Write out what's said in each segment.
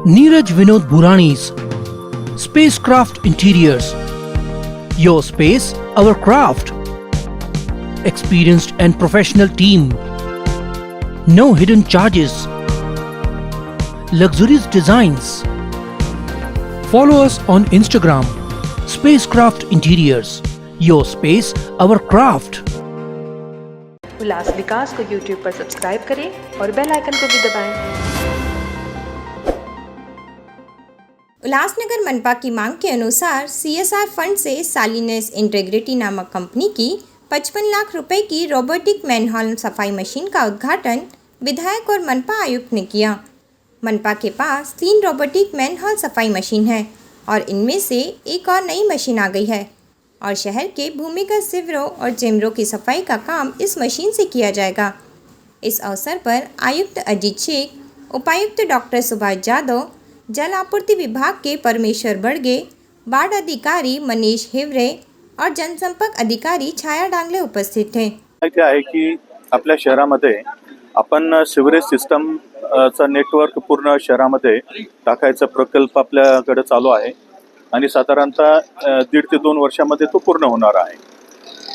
Neeraj Vinod Burani's Spacecraft Interiors. Your space, our craft. Experienced and professional team. No hidden charges. Luxurious designs. Follow us on Instagram. Spacecraft Interiors. Your space, our craft. उल्लास विकास को YouTube पर subscribe करें और bell icon को भी दबाएं। उल्लासनगर मनपा की मांग के अनुसार CSR फंड से सालिनेस इंटीग्रिटी नामक कंपनी की 55 लाख रुपए की रोबोटिक मैनहोल सफाई मशीन का उद्घाटन विधायक और मनपा आयुक्त ने किया। मनपा के पास 3 रोबोटिक मैनहोल सफाई मशीन है और इनमें से एक और नई मशीन आ गई है और शहर के भूमिगत सिवरों और चेम्बरों की सफाई का काम इस मशीन से किया जाएगा। इस अवसर पर आयुक्त अजीत शेख, उपायुक्त डॉक्टर सुभाष जादव, जल आपूर्ति विभाग के परमेश्वर बड़गे, बाढ़ अधिकारी मनीष हिवरे और जनसंपर्क अधिकारी छाया डांगले उपस्थित थे। माहिती आहे की आपल्या शहरामध्ये आपण सिवरेज सिस्टम चा नेटवर्क पूर्ण शहरामध्ये टाकायचा प्रकल्प आपल्याकडे चालू आहे आणि साधारणतः 1.5 ते 2 वर्षामध्ये तो पूर्ण होणार आहे।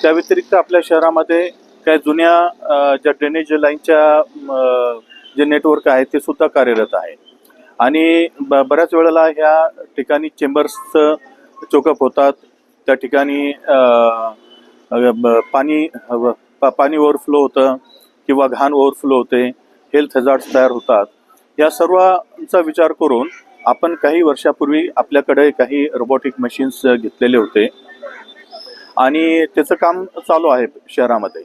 त्या व्यतिरिक्त आपल्या शहरामध्ये काही जुन्या ज्या ड्रेनेज लाईनच्या जे नेटवर्क आहे ते सुद्धा कार्यरत आहे आणि बऱ्याच वेळेला ह्या ठिकाणी चेंबर्सचं चोकअप होतात। त्या ठिकाणी पाणी ओव्हरफ्लो होतं किंवा घाण ओव्हरफ्लो होते, हेल्थ हॅझार्ड्स तयार होतात। या सर्वांचा विचार करून आपण काही वर्षापूर्वी आपल्याकडे काही रोबोटिक मशीन्स घेतलेले होते आणि त्याचं काम चालू आहे शहरामध्ये,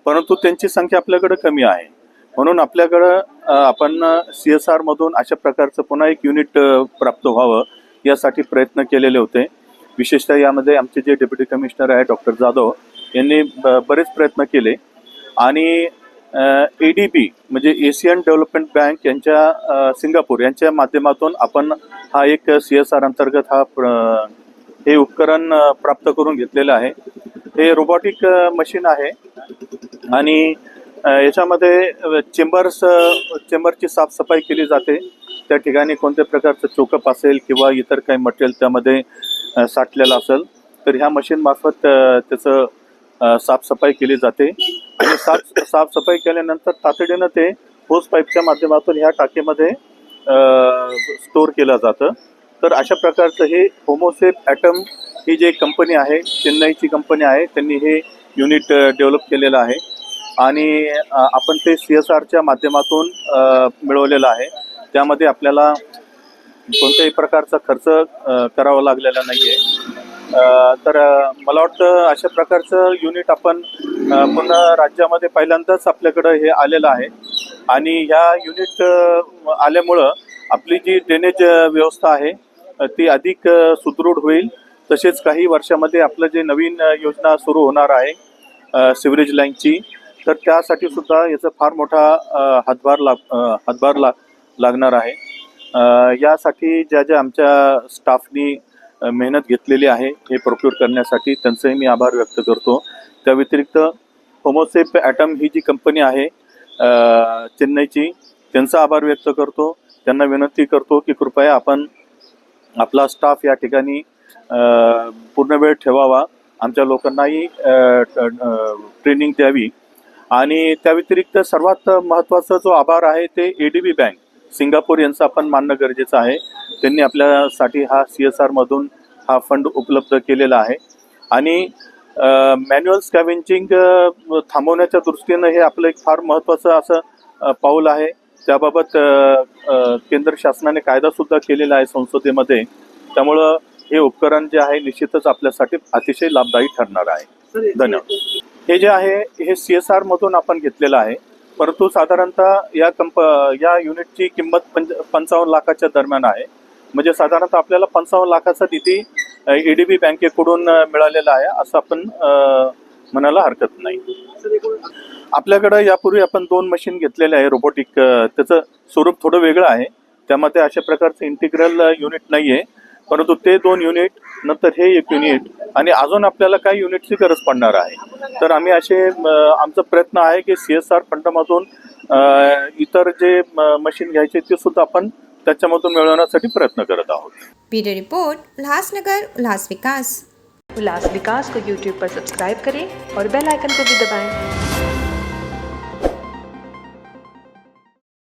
परंतु त्यांची संख्या आपल्याकडे कमी आहे। म्हणून आपल्याकडं आपण CSR मधून अशा प्रकारचं पुन्हा एक युनिट प्राप्त व्हावं यासाठी प्रयत्न केलेले होते। विशेषतः यामध्ये आमचे जे डेप्युटी कमिशनर आहे डॉक्टर जाधव यांनी बरेच प्रयत्न केले आणि ADB म्हणजे एशियन डेव्हलपमेंट बँक यांच्या सिंगापूर यांच्या माध्यमातून आपण हा एक CSR अंतर्गत हे उपकरण प्राप्त करून घेतलेलं आहे। हे रोबोटिक मशीन आहे आणि याच्यामध्ये चेंबरची साफसफाई केली जाते। त्या ठिकाणी कोणत्या प्रकारचं चोकअप असेल किंवा इतर काही मटेरियल त्यामध्ये साठलेलं असेल तर ह्या मशीन मार्फत त्याचं साफसफाई केली जाते आणि साफसफाई केल्यानंतर तातडीनं ते होस पाईपच्या माध्यमातून ह्या टाकीमध्ये स्टोअर केलं जातं। तर अशा प्रकारचं हे होमोसेफ ॲटम ही जी कंपनी आहे, चेन्नईची कंपनी आहे, त्यांनी हे युनिट डेव्हलप केलेलं आहे आणि आपण ते CSRच्या माध्यमातून मिळवलेलं आहे। त्यामध्ये आपल्याला कोणत्याही प्रकारचा खर्च करावा लागलेला नाही आहे। तर मला वाटतं अशा प्रकारचं युनिट आपण पुन्हा राज्यामध्ये पहिल्यांदाच आपल्याकडं हे आलेलं आहे आणि ह्या युनिट आल्यामुळं आपली जी ड्रेनेज व्यवस्था आहे ती अधिक सुदृढ होईल। तसेच काही वर्षामध्ये आपलं जे नवीन योजना सुरू होणार आहे सिवरेज लाईनची, तर त्यासाठी सुद्धा याचा फार मोठा हातभार लागणार आहे। यासाठी ज्या आमच्या स्टाफनी मेहनत घेतलेली आहे हे प्रोक्यूर करण्यासाठी त्यांचंही मी आभार व्यक्त करतो। त्या व्यतिरिक्त होमोसेफ ॲटम ही जी कंपनी आहे चेन्नईची, त्यांचा आभार व्यक्त करतो। त्यांना विनंती करतो की कृपया आपण आपला स्टाफ या ठिकाणी पूर्ण वेळ ठेवावा, आमच्या लोकांनाही ट्रेनिंग द्यावी आणि त्या व्यतिरिक्त सर्वात महत्त्वाचा जो आभार आहे ते ADB बँक सिंगापूर यांचं आपण मानणं गरजेचं आहे। त्यांनी आपल्यासाठी हा CSR मधून हा फंड उपलब्ध केलेला आहे आणि मॅन्युअल स्कॅव्हेंजिंग थांबवण्याच्या दृष्टीनं हे आपलं एक फार महत्त्वाचं असं पाऊल आहे। त्याबाबत केंद्र शासनाने कायदासुद्धा केलेला आहे संसदेमध्ये। त्यामुळं हे उपकरण जे आहे निश्चितच आपल्यासाठी अतिशय लाभदायी ठरणार आहे। धन्यवाद। हे जे आहे हे CSR मधून आपण घेतलेलं आहे, परंतु साधारणतः या युनिटची किंमत 55 लाखाच्या दरम्यान आहे। म्हणजे साधारणतः आपल्याला 55 लाखाचा निधी ADB बँकेकडून मिळालेला आहे असं आपण म्हणायला हरकत नाही। आपल्याकडे यापूर्वी आपण 2 मशीन घेतलेले आहे रोबोटिक, त्याचं स्वरूप थोडं वेगळं आहे। त्यामध्ये अशा प्रकारचं इंटिग्रल युनिट नाही आहे, परंतु ते 2 युनिट नंतर हे 1 युनिट आणि अजून आपल्याला काही युनिटची गरज पडणार आहे। तर आम्ही आमचा प्रयत्न आहे की CSR फंडामधून इतर जे मशीन घ्यायचे ते सुद्धा आपण त्याच्यामधून मिळवण्यासाठी प्रयत्न करत आहोत. ब्यूरो रिपोर्ट, उल्लासनगर, उल्लास विकास. उल्लास विकास को यूट्यूब पर सब्सक्राइब करें और बेल आइकन को भी दबाएं.